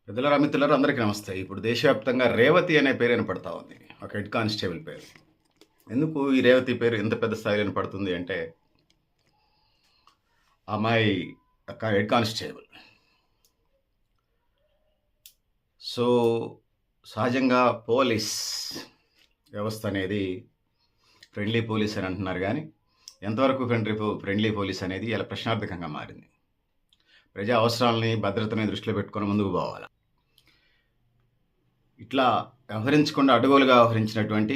పెద్దలారా మిత్రులారా అందరికీ నమస్తే. ఇప్పుడు దేశవ్యాప్తంగా రేవతి అనే పేరు వినపడతా ఉంది. ఒక హెడ్ కానిస్టేబుల్ పేరు. ఎందుకు ఈ రేవతి పేరు ఇంత పెద్ద స్థాయిలో వినపడుతుంది అంటే, ఆ అమ్మాయి ఒక హెడ్ కానిస్టేబుల్. సో, సహజంగా పోలీస్ వ్యవస్థ అనేది ఫ్రెండ్లీ పోలీస్ అని అంటున్నారు గానీ, ఎంతవరకు ఫ్రెండ్లీ పోలీస్ అనేది ఇలా ప్రశ్నార్థకంగా మారింది. ప్రజా అవసరాలని, భద్రతని దృష్టిలో పెట్టుకొని ముందుకు పోవాలి. ఇట్లా వ్యవహరించకుండా అడ్డగోలుగా వ్యవహరించినటువంటి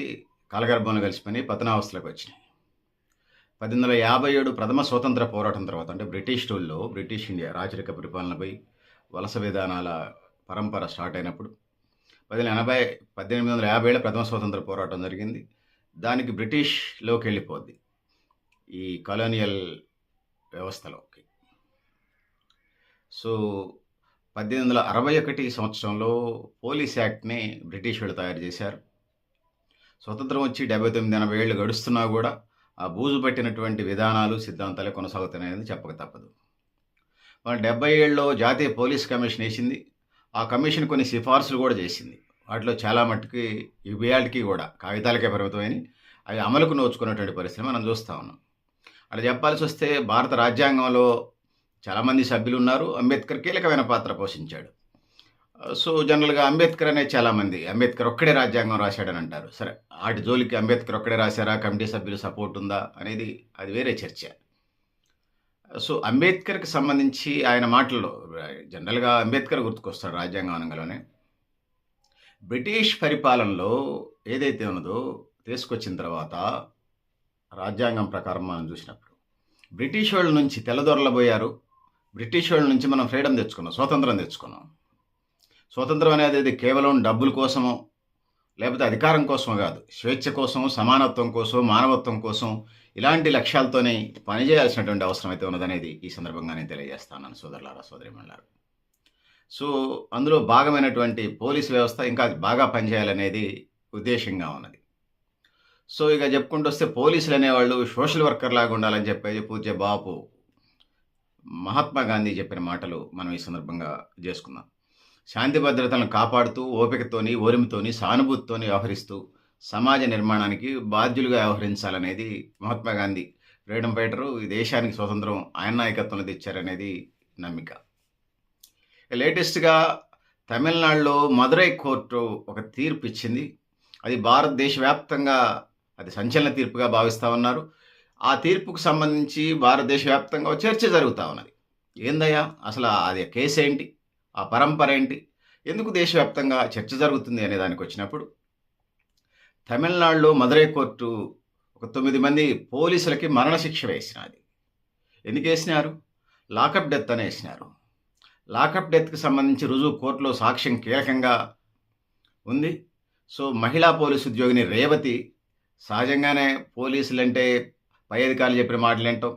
కాలగర్భంలో కలిసిపోయి పతనావస్థలోకి వచ్చినాయి. 1857 ప్రథమ స్వతంత్ర పోరాటం తర్వాత, అంటే బ్రిటిష్ రూల్లో బ్రిటిష్ ఇండియా రాచరిక పరిపాలనపై వలస విధానాల పరంపర స్టార్ట్ అయినప్పుడు 1857 ప్రథమ స్వతంత్ర పోరాటం జరిగింది. దానికి బ్రిటిష్లోకి వెళ్ళిపోద్ది, ఈ కాలోనియల్ వ్యవస్థలోకి. సో 1861 సంవత్సరంలో పోలీస్ యాక్ట్ని బ్రిటిష్ వాళ్ళు తయారు చేశారు. స్వతంత్రం వచ్చి 79-80 ఏళ్ళు గడుస్తున్నా కూడా ఆ బూజు పట్టినటువంటి విధానాలు, సిద్ధాంతాలే కొనసాగుతున్నాయని చెప్పక తప్పదు. 70 ఏళ్ళలో జాతీయ పోలీస్ కమిషన్ వేసింది. ఆ కమిషన్ కొన్ని సిఫార్సులు కూడా చేసింది. వాటిలో చాలా మట్టుకి ఇవేళకి కూడా కాగితాలకే పరిమితమైన అవి అమలుకు నోచుకున్నటువంటి పరిస్థితి మనం చూస్తూ ఉన్నాం. అలా చెప్పాల్సి వస్తే భారత రాజ్యాంగంలో చాలామంది సభ్యులు ఉన్నారు. అంబేద్కర్ కీలకమైన పాత్ర పోషించాడు. సో జనరల్గా అంబేద్కర్ అనే చాలామంది అంబేద్కర్ ఒక్కడే రాజ్యాంగం రాశాడని అంటారు. సరే, వాటి జోలికి అంబేద్కర్ ఒక్కడే రాశారా, కమిటీ సభ్యులు సపోర్ట్ ఉందా అనేది అది వేరే చర్చ. సో అంబేద్కర్కి సంబంధించి ఆయన మాటల్లో జనరల్గా అంబేద్కర్ గుర్తుకొస్తాడు రాజ్యాంగం అనగానే. బ్రిటిష్ పరిపాలనలో ఏదైతే ఉన్నదో తీసుకొచ్చిన తర్వాత రాజ్యాంగం ప్రకారం మనం చూసినప్పుడు బ్రిటిష్ వాళ్ళ నుంచి తెల్లదొరలు పోయారు. బ్రిటిష్ వాళ్ళ నుంచి మనం ఫ్రీడమ్ తెచ్చుకున్నాం, స్వాతంత్రం తెచ్చుకున్నాం. స్వాతంత్రం అనేది కేవలం డబ్బుల కోసమో లేకపోతే అధికారం కోసమో కాదు, స్వేచ్ఛ కోసం, సమానత్వం కోసం, మానవత్వం కోసం, ఇలాంటి లక్ష్యాలతోనే పనిచేయాల్సినటువంటి అవసరం అయితే ఉన్నదనేది ఈ సందర్భంగా నేను తెలియజేస్తాను సోదరులారా, సోదరిమణులారా. సో అందులో భాగమైనటువంటి పోలీస్ వ్యవస్థ ఇంకా బాగా పనిచేయాలనేది ఉద్దేశంగా ఉన్నది. సో ఇక చెప్పుకుంటూ వస్తే పోలీసులు అనేవాళ్ళు సోషల్ వర్కర్ లాగా ఉండాలని చెప్పేసి పూజ్య బాపు మహాత్మా గాంధీ చెప్పిన మాటలు మనం ఈ సందర్భంగా చేసుకుందాం. శాంతి భద్రతలను కాపాడుతూ, ఓపికతోని, ఓరిమితోని, సానుభూతితోని వ్యవహరిస్తూ సమాజ నిర్మాణానికి బాధ్యులుగా వ్యవహరించాలనేది మహాత్మా గాంధీ ఫ్రీడమ్ ఫైటరు, ఈ దేశానికి స్వతంత్రం ఆయన నాయకత్వంలో తెచ్చారనేది నమ్మిక. లేటెస్ట్గా తమిళనాడులో మదురై కోర్టు ఒక తీర్పు ఇచ్చింది. అది భారతదేశ వ్యాప్తంగా అది సంచలన తీర్పుగా భావిస్తూ ఉన్నారు. ఆ తీర్పుకు సంబంధించి భారతదేశ వ్యాప్తంగా చర్చ జరుగుతూ ఉన్నది. ఏందయ్యా అసలు అది కేసు ఏంటి, ఆ పరంపర ఏంటి, ఎందుకు దేశవ్యాప్తంగా చర్చ జరుగుతుంది అనే దానికి వచ్చినప్పుడు, తమిళనాడులో మదురై కోర్టు ఒక 9 మంది పోలీసులకి మరణశిక్ష వేసినది. ఎందుకు వేసినారు? లాకప్ డెత్ అని వేసినారు. లాకప్ డెత్కి సంబంధించి రుజువు కోర్టులో సాక్ష్యం కీలకంగా ఉంది. సో మహిళా పోలీసు ఉద్యోగిని రేవతి సహజంగానే పోలీసులంటే పై అధికారులు చెప్పిన మాటలు వింటాం,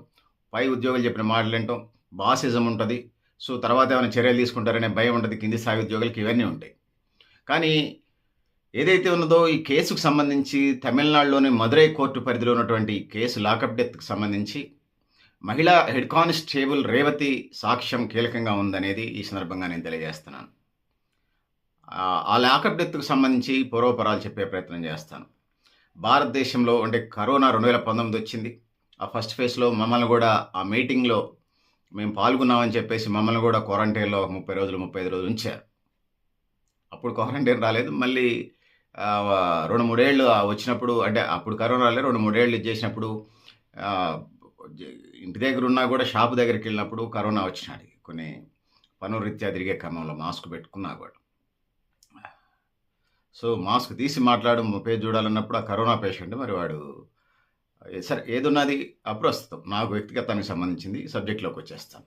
పై ఉద్యోగులు చెప్పిన మాటలు వింటాం, బాసిజం ఉంటుంది. సో తర్వాత ఏమైనా చర్యలు తీసుకుంటారనే భయం ఉంటుంది కింది స్థాయి ఉద్యోగులకి, ఇవన్నీ ఉంటాయి. కానీ ఏదైతే ఉన్నదో ఈ కేసుకు సంబంధించి తమిళనాడులోని మదురై కోర్టు పరిధిలో ఉన్నటువంటి కేసు లాకప్ డెత్కి సంబంధించి మహిళా హెడ్ కానిస్టేబుల్ రేవతి సాక్ష్యం కీలకంగా ఉందనేది ఈ సందర్భంగా నేను తెలియజేస్తున్నాను. ఆ లాకప్ డెత్కు సంబంధించి పూర్వపరాలు చెప్పే ప్రయత్నం చేస్తాను. భారతదేశంలో అంటే కరోనా 2019 వచ్చింది. ఆ ఫస్ట్ ఫేజ్లో మమ్మల్ని కూడా ఆ మీటింగ్లో మేము పాల్గొన్నామని చెప్పేసి మమ్మల్ని కూడా క్వారంటైన్లో 30 రోజులు 35 రోజులు ఉంచారు. అప్పుడు క్వారంటైన్ రాలేదు. మళ్ళీ 2-3 ఏళ్ళు వచ్చినప్పుడు, అంటే అప్పుడు కరోనా రాలేదు, 2-3 ఏళ్ళు ఇచ్చేసినప్పుడు ఇంటి దగ్గర ఉన్నా కూడా షాపు దగ్గరికి వెళ్ళినప్పుడు కరోనా వచ్చినాడు. కొన్ని పనురీత్యా తిరిగే క్రమంలో మాస్క్ పెట్టుకున్నా కూడా. సో మాస్క్ తీసి మాట్లాడడం పేజ్ చూడాలన్నప్పుడు ఆ కరోనా పేషెంట్, మరి వాడు సరే ఏదున్నది అప్రస్తుతం, నాకు వ్యక్తిగతానికి సంబంధించింది సబ్జెక్ట్లోకి వచ్చేస్తాను.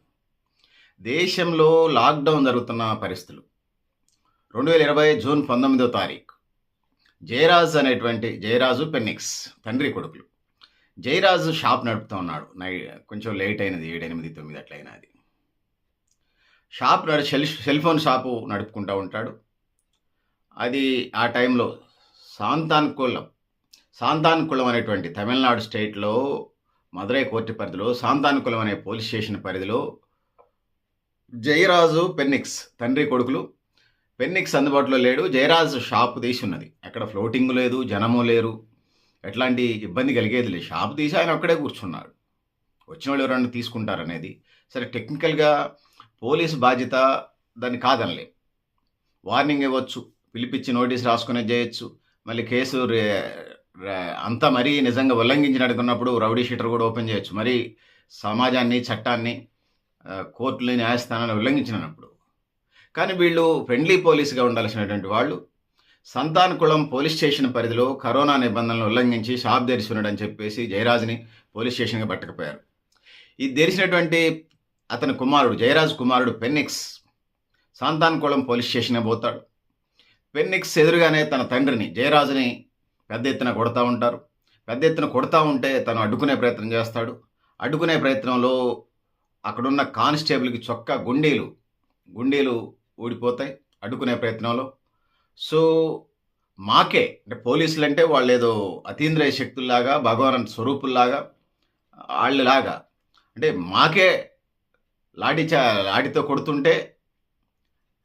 దేశంలో లాక్డౌన్ జరుగుతున్న పరిస్థితులు 2020 జూన్ 19వ తారీఖు జయరాజు పెన్నిక్స్ తండ్రి కొడుకులు. జయరాజు షాప్ నడుపుతూ ఉన్నాడు. కొంచెం లేట్ అయినది, 7, 8, 9 అట్లయినది. షాప్ సెల్ ఫోన్ షాపు నడుపుకుంటూ ఉంటాడు. అది ఆ టైంలో సాంతాన్కుళం అనేటువంటి తమిళనాడు స్టేట్లో మదురై కోర్టు పరిధిలో సాంతాన్కుళం అనే పోలీస్ స్టేషన్ పరిధిలో జయరాజు పెన్నిక్స్ తండ్రి కొడుకులు పెన్నిక్స్ అందుబాటులో లేడు. జయరాజ్ షాప్ తీసి ఉన్నది. ఎక్కడ ఫ్లోటింగ్ లేదు, జనము లేరు. ఎట్లాంటి ఇబ్బంది కలిగేది లేదు. షాప్ తీసి ఆయన ఒక్కడే కూర్చున్నాడు. వచ్చినోళ్ళు ఎవరైనా తీసుకుంటారనేది. సరే టెక్నికల్‌గా పోలీసు బాధ్యత దాన్ని కాదనలేం. వార్నింగ్ ఇవ్వచ్చు. పిలిపిచ్చి నోటీస్ రాసుకునేది జేయొచ్చు. మళ్ళీ కేసు రే రే అంతా మరీ నిజంగా ఉల్లంఘించినట్టున్నప్పుడు రౌడీ షీటర్ గూడా ఓపెన్ జేయొచ్చు. మరీ సమాజాన్ని, చట్టాన్ని కోర్టులని, న్యాయస్థానాన్ని ఉల్లంఘించినప్పుడు. కానీ వీళ్ళు ఫ్రెండ్లీ పోలీస్‌గా ఉండాల్సినటువంటి వాళ్ళు సంతానకుళం పోలీస్ స్టేషన్ పరిధిలో కరోనా నిబంధనలను ఉల్లంఘించి షాప్ తెరిచి ఉన్నాడని చెప్పేసి జయరాజ్‌ని పోలీస్ స్టేషన్‌కి పట్టుకుపోయారు. ఇది తెలిసినటువంటి అతని కుమారుడు జయరాజ్ కుమారుడు పెన్నిక్స్ సాంతాన్కుళం పోలీస్ స్టేషన్‌కి పోతాడు. పెన్నిక్స్ ఎదురుగానే తన తండ్రిని జయరాజుని పెద్ద ఎత్తున కొడతా ఉంటారు. పెద్ద ఎత్తున కొడతా ఉంటే తను అడ్డుకునే ప్రయత్నం చేస్తాడు. అడ్డుకునే ప్రయత్నంలో అక్కడున్న కానిస్టేబుల్‌కి చొక్కా గుండీలు ఊడిపోతాయి అడ్డుకునే ప్రయత్నంలో. సో, మాకే అంటే పోలీసులంటే వాళ్ళేదో అతీంద్రియ శక్తుల్లాగా, భగవాన్ స్వరూపుల్లాగా, ఆళ్ళలాగా అంటే మాకే లాఠీతో కొడుతుంటే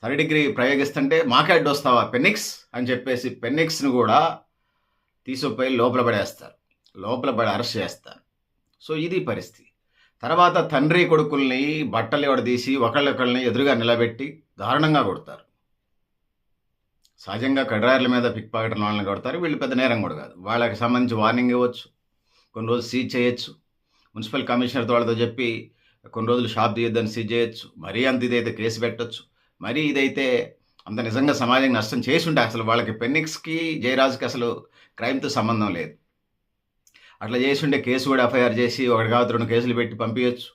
థర్డ్ డిగ్రీ ప్రయోగిస్తుంటే మాకే అడ్డొస్తావా పెన్నిక్స్ అని చెప్పేసి పెన్నిక్స్‌ని కూడా తీసుకుపోయి లోపల పడేస్తారు. లోపల పడి అరెస్ట్ చేస్తారు. సో, ఇది పరిస్థితి. తర్వాత తండ్రి కొడుకుల్ని బట్టలు ఎడదీసి ఒకళ్ళొకళ్ళని ఎదురుగా నిలబెట్టి దారుణంగా కొడతారు. సహజంగా కడ్రాయర్ల మీద పిక్ పాకెట్ల వాళ్ళని కొడతారు. వీళ్ళు పెద్ద నేరం కూడా కాదు. వాళ్ళకి సంబంధించి వార్నింగ్ ఇవ్వచ్చు. కొన్ని రోజులు సీజ్ చేయొచ్చు. మున్సిపల్ కమిషనర్‌తో వాళ్ళతో చెప్పి కొన్ని రోజులు షాప్ తీయొద్దని సీజ్ చేయొచ్చు. మరీ అంత ఇదైతే కేసు పెట్టొచ్చు. మరీ ఇదైతే అంత నిజంగా సమాజానికి నష్టం చేసుంటే అసలు వాళ్ళకి పెన్నిక్స్‌కి, జయరాజ్‌కి అసలు క్రైమ్‌తో సంబంధం లేదు. అట్లా చేసుంటే కేసు కూడా ఎఫ్ఐఆర్ చేసి 1 కాదు 2 కేసులు పెట్టి పంపియొచ్చు.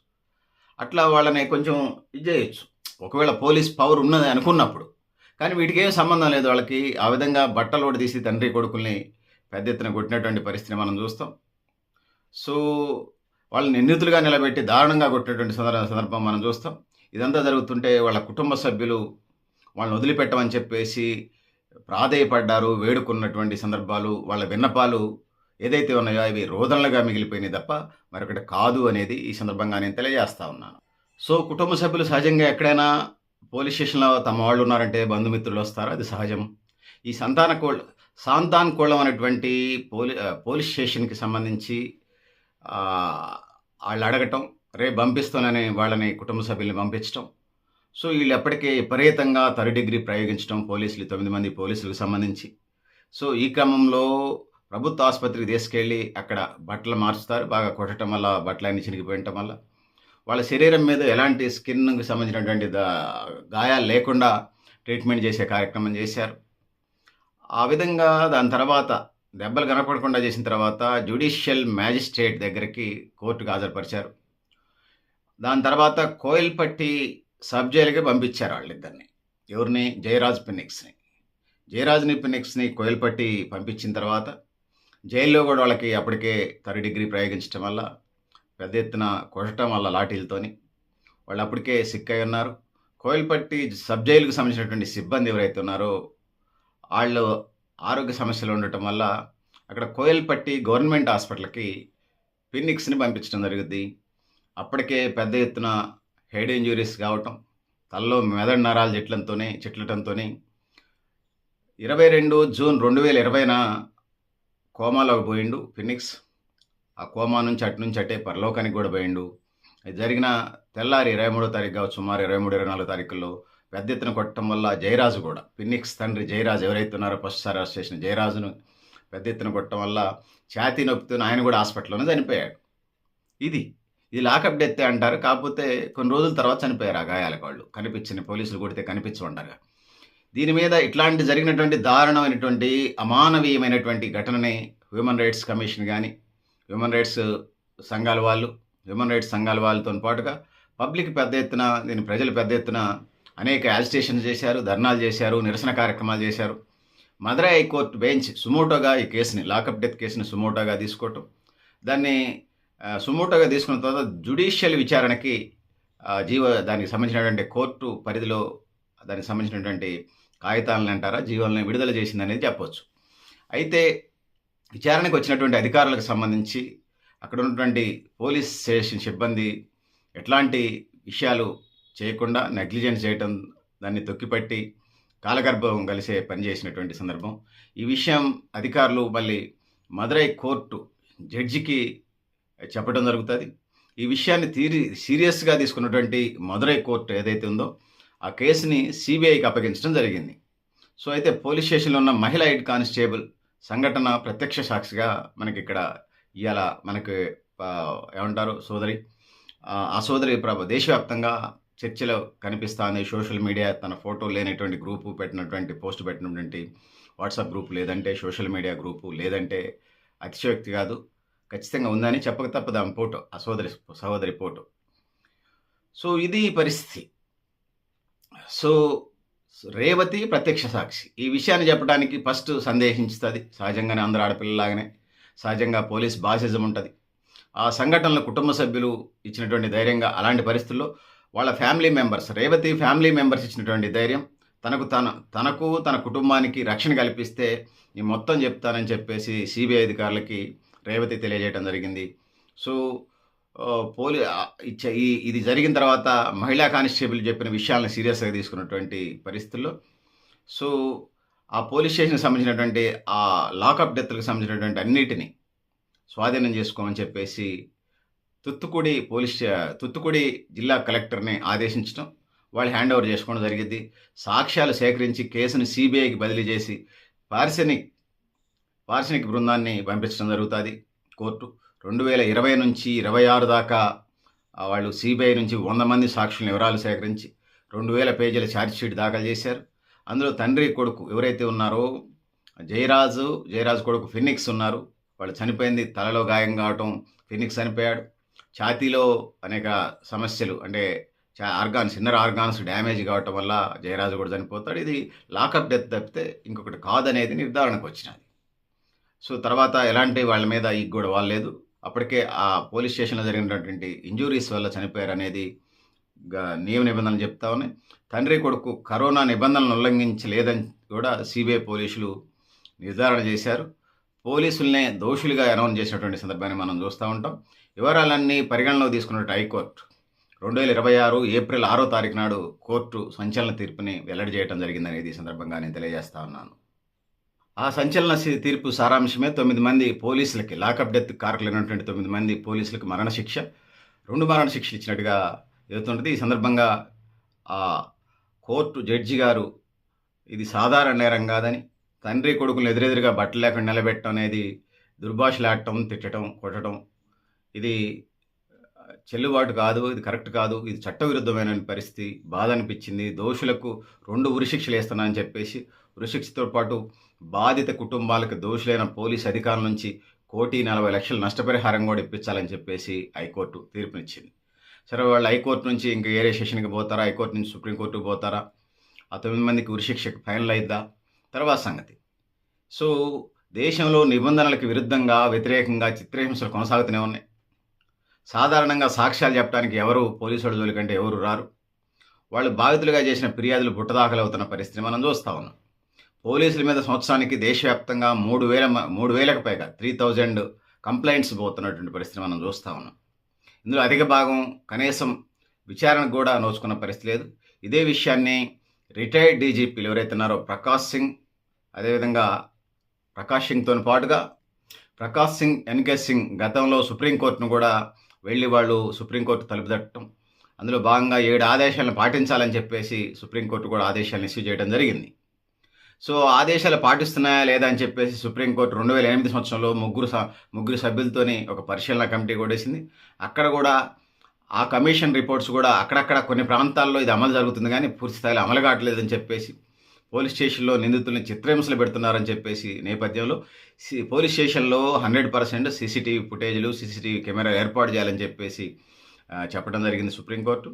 అట్లా వాళ్ళని కొంచెం ఇది చేయొచ్చు. ఒకవేళ పోలీస్ పవర్ ఉన్నది అనుకున్నప్పుడు. కానీ వీటికేం సంబంధం లేదు వాళ్ళకి. ఆ విధంగా బట్టలు ఊడదీసి తండ్రి కొడుకుల్ని పెద్ద ఎత్తున కొట్టినటువంటి పరిస్థితిని మనం చూస్తాం. సో, వాళ్ళని నిందితులుగా నిలబెట్టి దారుణంగా కొట్టినటువంటి సందర్భం మనం చూస్తాం. ఇదంతా జరుగుతుంటే వాళ్ళ కుటుంబ సభ్యులు వాళ్ళని వదిలిపెట్టమని చెప్పేసి ప్రాధేయపడ్డారు, వేడుకున్నటువంటి సందర్భాలు, వాళ్ళ విన్నపాలు ఏదైతే ఉన్నాయో అవి రోదనలుగా మిగిలిపోయినాయి తప్ప మరొకటి కాదు అనేది ఈ సందర్భంగా నేను తెలియజేస్తా ఉన్నాను. సో, కుటుంబ సభ్యులు సహజంగా ఎక్కడైనా పోలీస్ స్టేషన్‌లో తమ వాళ్ళు ఉన్నారంటే బంధుమిత్రులు వస్తారు. అది సహజం. ఈ సాంతాన్‌కోళం అనేటువంటి పోలీస్ స్టేషన్‌కి సంబంధించి ఆళ్ళు అడగటం, రేపు పంపిస్తానని వాళ్ళని కుటుంబ సభ్యుల్ని పంపించటం. సో, వీళ్ళు ఎప్పటికే విపరీతంగా థర్డ్ డిగ్రీ ప్రయోగించటం పోలీసులు 9 మంది పోలీసులకు సంబంధించి. సో, ఈ క్రమంలో ప్రభుత్వ ఆసుపత్రికి తీసుకెళ్ళి అక్కడ బట్టలు మార్చుతారు. బాగా కొట్టటం వల్ల బట్టలన్నీ చినిగిపోయటం వల్ల వాళ్ళ శరీరం మీద ఎలాంటి స్కిన్‌కి సంబంధించినటువంటి గాయాలు లేకుండా ట్రీట్మెంట్ చేసే కార్యక్రమం చేశారు. ఆ విధంగా దాని తర్వాత దెబ్బలు కనపడకుండా చేసిన తర్వాత జ్యుడిషియల్ మ్యాజిస్ట్రేట్ దగ్గరికి కోర్టుకు హాజరుపరిచారు. దాని తర్వాత కోయిల్పట్టి సబ్ జైలుకి పంపించారు వాళ్ళిద్దరిని. ఎవరిని? జయరాజ్ పెన్నిక్స్‌ని. జయరాజ్‌ని, పెన్నిక్స్‌ని కోయిల్పట్టి పంపించిన తర్వాత జైల్లో కూడా వాళ్ళకి అప్పటికే థర్డ్ డిగ్రీ ప్రయోగించటం వల్ల పెద్ద ఎత్తున కొట్టడం వల్ల లాఠీలతోని వాళ్ళు అప్పటికే సిక్కై ఉన్నారు. కోయిల్పట్టి సబ్ జైలుకు సంబంధించినటువంటి సిబ్బంది ఎవరైతే ఉన్నారో వాళ్ళు ఆరోగ్య సమస్యలు ఉండటం వల్ల అక్కడ కోయిల్పట్టి గవర్నమెంట్ హాస్పిటల్‌కి పెన్నిక్స్‌ని పంపించడం జరుగుద్ది. అప్పటికే పెద్ద ఎత్తున హెడ్ ఇంజ్యూరీస్ కావటం, తలలో మెదడు నరాలు చిట్లటంతోని 22 జూన్ 2020న కోమాలోకి పోయిండు పెన్నిక్స్. ఆ కోమా నుంచి అటే పరలోకానికి కూడా పోయిండు. ఇది జరిగిన తెల్లారి 23వ తారీఖు కావచ్చు, సుమారు 23, 24 తారీఖుల్లో పెద్ద ఎత్తున కొట్టడం వల్ల జయరాజు కూడా పెన్నిక్స్ తండ్రి జయరాజు ఎవరైతే ఉన్నారో ఫస్ట్ సారి అరెస్ట్ చేసిన జయరాజును పెద్ద ఎత్తున కొట్టడం వల్ల ఛాతీ నొప్పితో ఆయన కూడా హాస్పిటల్‌లోనే చనిపోయాడు. ఇది లాకప్ డెత్తే అంటారు. కాకపోతే కొన్ని రోజుల తర్వాత చనిపోయారు ఆ గాయాలకు వాళ్ళు. పోలీసులు కొడితే కనిపించమంటారుగా. దీని మీద ఇట్లాంటి జరిగినటువంటి దారుణమైనటువంటి అమానవీయమైనటువంటి ఘటనని హ్యూమన్ రైట్స్ కమిషన్ కానీ, హ్యూమన్ రైట్స్ సంఘాల వాళ్ళతో పాటుగా పబ్లిక్ పెద్ద ఎత్తున ప్రజలు పెద్ద ఎత్తున అనేక యాజిటేషన్స్ చేశారు, ధర్నాలు చేశారు, నిరసన కార్యక్రమాలు చేశారు. మదురై హైకోర్టు బెంచ్ సుమోటోగా ఈ కేసుని లాకప్ డెత్ కేసుని సుమోటోగా తీసుకోవటం, దాన్ని సుమోటోగా తీసుకున్న తర్వాత జ్యుడిషియల్ విచారణకి దానికి సంబంధించినటువంటి కోర్టు పరిధిలో దానికి సంబంధించినటువంటి కాగితాలను అంటారా జీవోలను విడుదల చేసిందనేది చెప్పొచ్చు. అయితే విచారణకు వచ్చినటువంటి అధికారులకు సంబంధించి అక్కడ ఉన్నటువంటి పోలీస్ స్టేషన్ సిబ్బంది ఎట్లాంటి విషయాలు చేయకుండా నెగ్లిజెన్స్ చేయటం, దాన్ని తొక్కిపట్టి కాలగర్భం కలిసే పని చేసినటువంటి సందర్భం. ఈ విషయం అధికారులు మళ్ళీ మదురై కోర్టు జడ్జికి చెప్పడం జరుగుతది. ఈ విషయాన్ని సీరియస్‌గా తీసుకున్నటువంటి మదురై కోర్ట్ ఏదైతే ఉందో, ఆ కేసుని సీబీఐకి అప్పగించడం జరిగింది. సో, అయితే పోలీస్ స్టేషన్‌లో ఉన్న మహిళా హెడ్ కానిస్టేబుల్ సంఘటన ప్రత్యక్ష సాక్షిగా మనకిక్కడ ఇయాల మనకి ఏమంటారు సోదరి. ఆ సోదరి దేశవ్యాప్తంగా చర్చలో కనిపిస్తాంది. సోషల్ మీడియా తన ఫోటో లేనటువంటి గ్రూపు పెట్టినటువంటి పోస్ట్ పెట్టినటువంటి వాట్సాప్ గ్రూప్ లేదంటే సోషల్ మీడియా గ్రూపు లేదంటే అతిశయోక్తి కాదు. ఖచ్చితంగా ఉందని చెప్పక తప్పదు ఆమె ఫోటో. ఆ సహోదరి ఫోటో. సో, ఇది పరిస్థితి. సో, రేవతి ప్రత్యక్ష సాక్షి. ఈ విషయాన్ని చెప్పడానికి ఫస్ట్ సందేహించుతది. సహజంగానే అందరు ఆడపిల్లలాగానే. సహజంగా పోలీస్ బాసిజం ఉంటది. ఆ సంఘటనలో కుటుంబ సభ్యులు ఇచ్చినటువంటి ధైర్యంగా అలాంటి పరిస్థితుల్లో వాళ్ళ family members, Revathi family members ఇచ్చినటువంటి ధైర్యం తనకు తన కుటుంబానికి రక్షణ కల్పిస్తే నేను మొత్తం చెప్తానని చెప్పేసి సీబీఐ అధికారులకి రేవతి తెలియజేయడం జరిగింది. సో, ఇది జరిగిన తర్వాత మహిళా కానిస్టేబుల్ చెప్పిన విషయాలను సీరియస్‌గా తీసుకున్నటువంటి పరిస్థితుల్లో సో, ఆ పోలీస్ స్టేషన్‌కి సంబంధించినటువంటి ఆ లాకప్ డెత్‌లకు సంబంధించినటువంటి అన్నిటిని స్వాధీనం చేసుకోమని చెప్పేసి తుత్తుకుడి జిల్లా కలెక్టర్‌ని ఆదేశించడం, వాళ్ళు హ్యాండ్ ఓవర్ చేసుకోవడం జరిగిద్ది. సాక్ష్యాలు సేకరించి కేసుని సీబీఐకి బదిలీ చేసి పార్శనిక్ బృందాన్ని పంపించడం జరుగుతుంది కోర్టు. 2020 నుంచి 26 దాకా వాళ్ళు సీబీఐ నుంచి 100 మంది సాక్షుల వివరాలు సేకరించి 2000 పేజీల ఛార్జ్‌షీట్ దాఖలు చేశారు. అందులో తండ్రి కొడుకు ఎవరైతే ఉన్నారో జయరాజు కొడుకు ఫినిక్స్ ఉన్నారు. వాళ్ళు చనిపోయింది తలలో గాయం కావటం, ఫినిక్స్ చనిపోయాడు. ఛాతీలో అనేక సమస్యలు అంటే ఇన్నర్ ఆర్గాన్స్ డ్యామేజ్ కావటం వల్ల జయరాజు కూడా చనిపోతాడు. ఇది లాకప్ డెత్ తప్పితే ఇంకొకటి కాదనేది నిర్ధారణకు వచ్చినది. సో, తర్వాత ఎలాంటి వాళ్ళ మీద ఈ కూడా వాళ్ళలేదు. అప్పటికే ఆ పోలీస్ స్టేషన్‌లో జరిగినటువంటి ఇంజ్యూరీస్ వల్ల చనిపోయారనేది నియమ నిబంధనలు చెప్తా ఉన్నాయి. తండ్రి కొడుకు కరోనా నిబంధనలను ఉల్లంఘించలేదని కూడా సీబీఐ పోలీసులు నిర్ధారణ చేశారు. పోలీసులనే దోషులుగా అనౌన్స్ చేసినటువంటి సందర్భాన్ని మనం చూస్తూ ఉంటాం. వివరాలన్నీ పరిగణనలో తీసుకున్నట్టు హైకోర్టు 2026 ఏప్రిల్ 6వ తారీఖు నాడు కోర్టు సంచలన తీర్పుని వెల్లడి చేయడం జరిగిందనేది ఈ సందర్భంగా నేను తెలియజేస్తా ఉన్నాను. ఆ సంచలన తీర్పు సారాంశమే 9 మంది పోలీసులకి లాకప్ డెత్ కారకులైనటువంటి 9 మంది పోలీసులకు మరణశిక్ష, 2 మరణశిక్షలు ఇచ్చినట్టుగా చెబుతుంటుంది. ఈ సందర్భంగా ఆ కోర్టు జడ్జి గారు ఇది సాధారణ నేరం కాదని, తండ్రి కొడుకులు ఎదురెదురుగా బట్టలు లేకుండా నిలబెట్టడం అనేది దుర్భాషలాడటం, తిట్టడం, కొట్టడం ఇది చెల్లుబాటు కాదు, ఇది కరెక్ట్ కాదు, ఇది చట్టవిరుద్ధమైన పరిస్థితి, బాధ అనిపించింది. దోషులకు 2 ఉరిశిక్షలు వేస్తున్నానని చెప్పేసి ఉరిశిక్షతో పాటు బాధిత కుటుంబాలకు దోషులైన పోలీసు అధికారుల నుంచి 1,40,00,000 నష్టపరిహారం కూడా ఇప్పించాలని చెప్పేసి హైకోర్టు తీర్పునిచ్చింది. సరే, వాళ్ళు హైకోర్టు నుంచి ఇంకా ఏరే సెషన్కి పోతారా, హైకోర్టు నుంచి సుప్రీంకోర్టుకు పోతారా, ఆ 9 మందికి ఉరిశిక్షకు ఫైనల్ అయిద్దా, తర్వాత సంగతి. సో, దేశంలో నిబంధనలకు విరుద్ధంగా వ్యతిరేకంగా చిత్రహింసలు కొనసాగుతూనే ఉన్నాయి. సాధారణంగా సాక్ష్యాలు చెప్పడానికి ఎవరు పోలీసుల జోలికంటే ఎవరు రారు. వాళ్ళు బాధితులుగా చేసిన ఫిర్యాదులు బుట్టదాఖలవుతున్న పరిస్థితిని మనం చూస్తూ ఉన్నాం. పోలీసుల మీద సంవత్సరానికి దేశవ్యాప్తంగా 3,000కు పైగా 3,000 కంప్లైంట్స్ పోతున్నటువంటి పరిస్థితిని మనం చూస్తూ ఉన్నాం. ఇందులో అధిక భాగం కనీసం విచారణకు కూడా నోచుకున్న పరిస్థితి లేదు. ఇదే విషయాన్ని రిటైర్డ్ డీజీపీలు ఎవరైతే ఉన్నారో ప్రకాష్ సింగ్తో పాటుగా ప్రకాష్ సింగ్, ఎన్కే సింగ్ గతంలో సుప్రీంకోర్టును కూడా వెళ్ళి వాళ్ళు సుప్రీంకోర్టు తలుపు తట్టడం, అందులో భాగంగా 7 ఆదేశాలను పాటించాలని చెప్పేసి సుప్రీంకోర్టు కూడా ఆదేశాలను ఇష్యూ చేయడం జరిగింది. సో, ఆదేశాలు పాటిస్తున్నాయా లేదా అని చెప్పేసి సుప్రీంకోర్టు 2008 సంవత్సరంలో ముగ్గురు సభ్యులతోని ఒక పరిశీలన కమిటీ కూడా వేసింది. అక్కడ కూడా ఆ కమిషన్ రిపోర్ట్స్ కూడా అక్కడక్కడ కొన్ని ప్రాంతాల్లో ఇది అమలు జరుగుతుంది కానీ పూర్తి స్థాయిలో అమలు కావట్లేదని చెప్పేసి, పోలీస్ స్టేషన్లో నిందితుల్ని చిత్రహింసలు పెడుతున్నారని చెప్పేసి నేపథ్యంలో పోలీస్ స్టేషన్లో 100% సీసీటీవీ ఫుటేజ్లు, సీసీటీవీ కెమెరా ఏర్పాటు చేయాలని చెప్పేసి చెప్పడం జరిగింది సుప్రీంకోర్టు.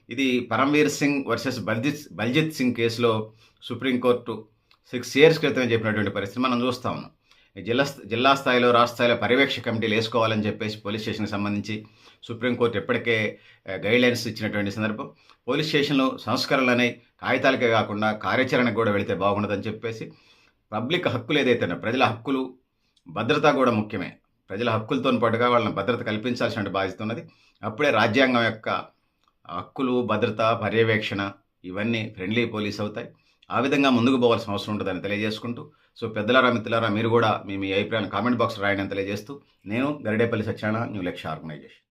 ఇది పరమ్వీర్ సింగ్ వర్సెస్ బల్జిత్ సింగ్ కేసులో సుప్రీంకోర్టు 6 years క్రితమే చెప్పినటువంటి పరిస్థితి మనం చూస్తూ ఉన్నాం. జిల్లా స్థాయిలో, రాష్ట్ర స్థాయిలో పర్యవేక్షక కమిటీలు వేసుకోవాలని చెప్పేసి పోలీస్ స్టేషన్కి సంబంధించి సుప్రీంకోర్టు ఎప్పటికే గైడ్లైన్స్ ఇచ్చినటువంటి సందర్భం. పోలీస్ స్టేషన్లో సంస్కరణలనే కాగితాలకే కాకుండా కార్యాచరణకు కూడా వెళితే బాగుండదని చెప్పేసి, పబ్లిక్ హక్కులు ఏదైతే ప్రజల హక్కులు, భద్రత కూడా ముఖ్యమే. ప్రజల హక్కులతో పాటుగా వాళ్ళని భద్రత కల్పించాల్సిన బాధ్యత ఉన్నది. అప్పుడే రాజ్యాంగం యొక్క హక్కులు, భద్రత, పర్యవేక్షణ ఇవన్నీ ఫ్రెండ్లీ పోలీస్ అవుతాయి. ఆ విధంగా ముందుకు పోవాల్సిన అవసరం ఉంటుందని తెలియజేసుకుంటూ, సో పెద్దలారా, మిత్రులారా మీరు కూడా మీ మీ అభిప్రాయాన్ని కామెంట్ బాక్స్‌లో రాయండి అని తెలియజేస్తూ, నేను గరిడేపల్లి సత్యనారాయణ, న్యూ లక్ష్య ఆర్గనైజేషన్.